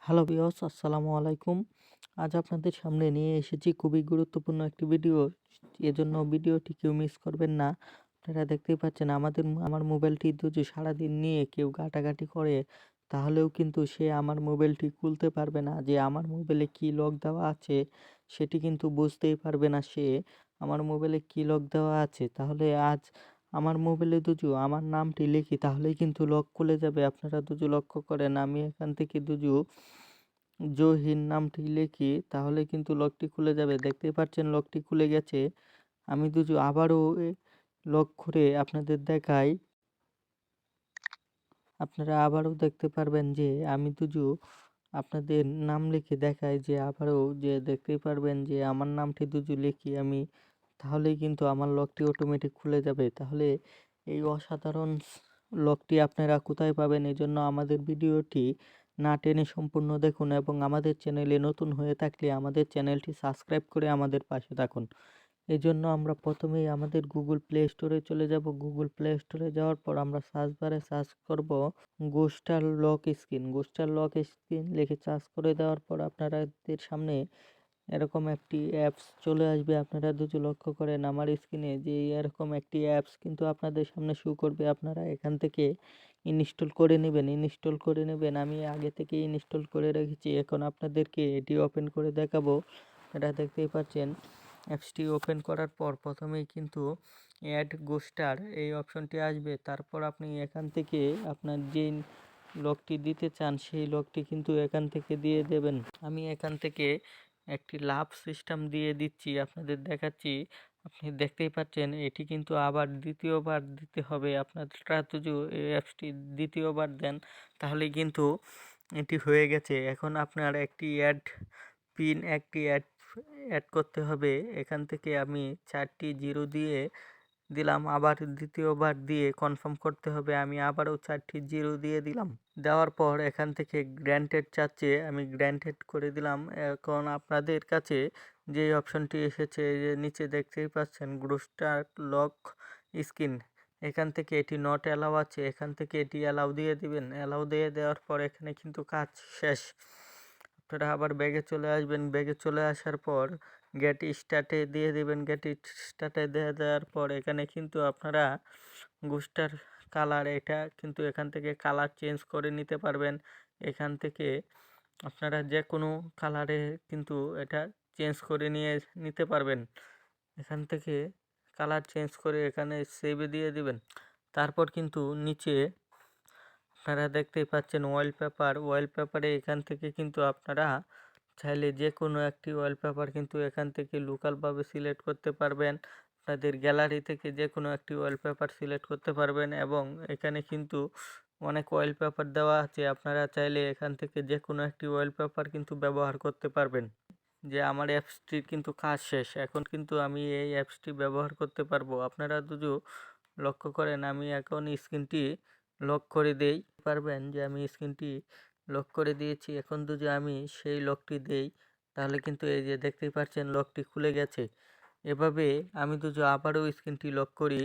Hello viewers, আসসালামু আলাইকুম। আজ আপনাদের সামনে নিয়ে এসেছি খুবই গুরুত্বপূর্ণ একটি ভিডিও। এজন্য ভিডিওটি কেউ মিস করবেন না। আপনারা দেখতেই পাচ্ছেন আমার মোবাইলটি যদি সারাদিন নিয়ে কেউ ঘাটাঘাটি করে, তাহলেও কিন্তু সে আমার মোবাইলটি খুলতে পারবে না। যে আমার মোবাইলে কী লক দেওয়া আছে সেটি কিন্তু বুঝতেই পারবে না সে আমার মোবাইলে কী লক দেওয়া আছে। তাহলে আজ আমার মোবাইলে আমার নামটি লিখি, তাহলেই কিন্তু লক খুলে যাবে। আপনারা লক্ষ্য করেন, আমি এখান থেকে জহির নামটি লিখি, তাহলে কিন্তু লকটি খুলে যাবে। দেখতেই পাচ্ছেন লকটি খুলে গেছে। আমি আবারও লক করে আপনাদের দেখাই। আপনারা আবারও দেখতে পারবেন যে আমি আপনাদের নাম লিখে দেখাই, যে আবারও যে দেখতেই পারবেন যে আমার নামটি লিখি আমি, তাহলেই কিন্তু আমার লকটি অটোমেটিক খুলে যাবে। তাহলে এই অসাধারণ লকটি আপনারা কোথায় পাবেন? এজন্য আমাদের ভিডিওটি না টেনে সম্পূর্ণ দেখুন, এবং আমাদের চ্যানেলে নতুন হয়ে থাকলে আমাদের চ্যানেলটি সাবস্ক্রাইব করে আমাদের পাশে থাকুন। এজন্য আমরা প্রথমেই আমাদের গুগল প্লে স্টোরে চলে যাব। গুগল প্লে স্টোরে যাওয়ার পর আমরা সার্চ বারে সার্চ করব গোস্টার লক স্ক্রিন। গোস্টার লক স্ক্রিন লিখে সার্চ করে দেওয়ার পর আপনাদের সামনে এরকম একটি অ্যাপস চলে আসবে। আপনারা লক্ষ্য করেন আমার স্ক্রিনে যে এরকম একটি অ্যাপস কিন্তু আপনাদের সামনে শো করবে। আপনারা এখান থেকে ইনস্টল করে নেবেন। আমি আগে থেকে ইনস্টল করে রেখেছি। এখন আপনাদেরকে এটি ওপেন করে দেখাবো। আপনারা দেখতেই পাচ্ছেন অ্যাপসটি ওপেন করার পর প্রথমেই কিন্তু অ্যাড গোস্টার এই অপশনটি আসবে। তারপর আপনি এখান থেকে আপনার যে লকটি দিতে চান সেই লকটি কিন্তু এখান থেকে দিয়ে দেবেন। আমি এখান থেকে একটি লাভ সিস্টেম দিয়ে দিচ্ছি, আপনাদের দেখাচ্ছি। আপনি দেখতেই পাচ্ছেন এটি কিন্তু আবার দ্বিতীয়বার দিতে হবে। আপনারা যদি এই অ্যাপসটি দ্বিতীয়বার দেন তাহলে কিন্তু এটি হয়ে গেছে। এখন আপনার একটি অ্যাড করতে হবে। এখান থেকে আমি 4টি জিরো দিয়ে দিলাম, আবার দ্বিতীয়বার দিয়ে কনফার্ম করতে হবে। আমি আবারও 4টি জিরো দিয়ে দিলাম। দেওয়ার পর এখান থেকে গ্র্যান্টেড চাচ্ছে, আমি গ্র্যান্টেড করে দিলাম। এখন আপনাদের কাছে যে অপশনটি এসেছে, যে নিচে দেখতেই পাচ্ছেন গোস্টার লক স্ক্রিন, এখান থেকে এটি নট অ্যালাউ আছে, এখান থেকে এটি অ্যালাউ দিয়ে দিবেন। অ্যালাউ দিয়ে দেওয়ার পর এখানে কিন্তু কাজ শেষ। আপনারা আবার ব্যাগে চলে আসবেন। ব্যাগে চলে আসার পর গেট স্টার্টে দিয়ে দেবেন। গেট স্টার্টে দিয়ে দেওয়ার পর এখানে কিন্তু আপনারা গোস্টার কালার, এটা কিন্তু এখান থেকে কালার চেঞ্জ করে নিতে পারবেন। এখান থেকে আপনারা যে কোনো কালারে কিন্তু এটা চেঞ্জ করে নিতে পারবেন। এখান থেকে কালার চেঞ্জ করে এখানে সেভে দিয়ে দিবেন। তারপর কিন্তু নিচে আপনারা দেখতেই পাচ্ছেন ওয়ালপেপারে এখান থেকে কিন্তু আপনারা চাইলে যে কোনো একটি ওয়ালপেপার কিন্তু এখান থেকে লোকালভাবে সিলেক্ট করতে পারবেন। আপনাদের গ্যালারি থেকে যে কোনো একটি ওয়ালপেপার সিলেক্ট করতে পারবেন, এবং এখানে কিন্তু অনেক ওয়ালপেপার দেওয়া আছে। আপনারা চাইলে এখান থেকে যে কোনো একটি ওয়ালপেপার কিন্তু ব্যবহার করতে পারবেন। যে আমার অ্যাপসটির কিন্তু কাজ শেষ, এখন কিন্তু আমি এই অ্যাপসটি ব্যবহার করতে পারবো। আপনারা লক্ষ্য করেন আমি এখন স্ক্রিনটি লক করে দেই, পারবেন যে আমি স্ক্রিনটি লক করে দিয়েছি। এখন আমি সেই লকটি দেই, তাহলে কিন্তু এই যে দেখতেই পাচ্ছেন লকটি খুলে গেছে। এভাবে আমি আবারও স্ক্রিনটি লক করি,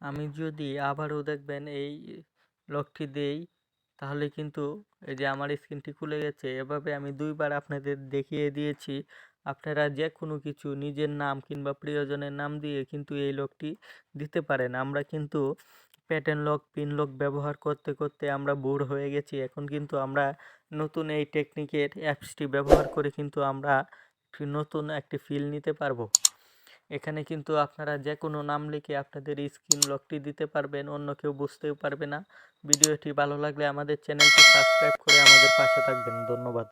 আমি যদি আবারও দেখবেন এই লকটি দেই, তাহলে কিন্তু এই যে আমার স্ক্রিনটি খুলে গেছে। এভাবে আমি 2বার আপনাদের দেখিয়ে দিয়েছি। আপনারা যে কোনো কিছু নিজের নাম কিংবা প্রিয়জনের নাম দিয়ে কিন্তু এই লকটি দিতে পারেন। আমরা কিন্তু প্যাটার্ন লক, পিন লক ব্যবহার করতে করতে আমরা বোর হয়ে গেছি। এখন কিন্তু আমরা নতুন এই টেকনিকের অ্যাপসটি ব্যবহার করে কিন্তু আমরা নতুন একটি ফিল নিতে পারবো। এখানে কিন্তু আপনারা যে কোনো নাম লিখে আপনাদের স্ক্রিন লকটি দিতে পারবেন, অন্য কেউ বুঝতেও পারবে না। ভিডিওটি ভালো লাগলে আমাদের চ্যানেলটি সাবস্ক্রাইব করে আমাদের পাশে থাকবেন। ধন্যবাদ।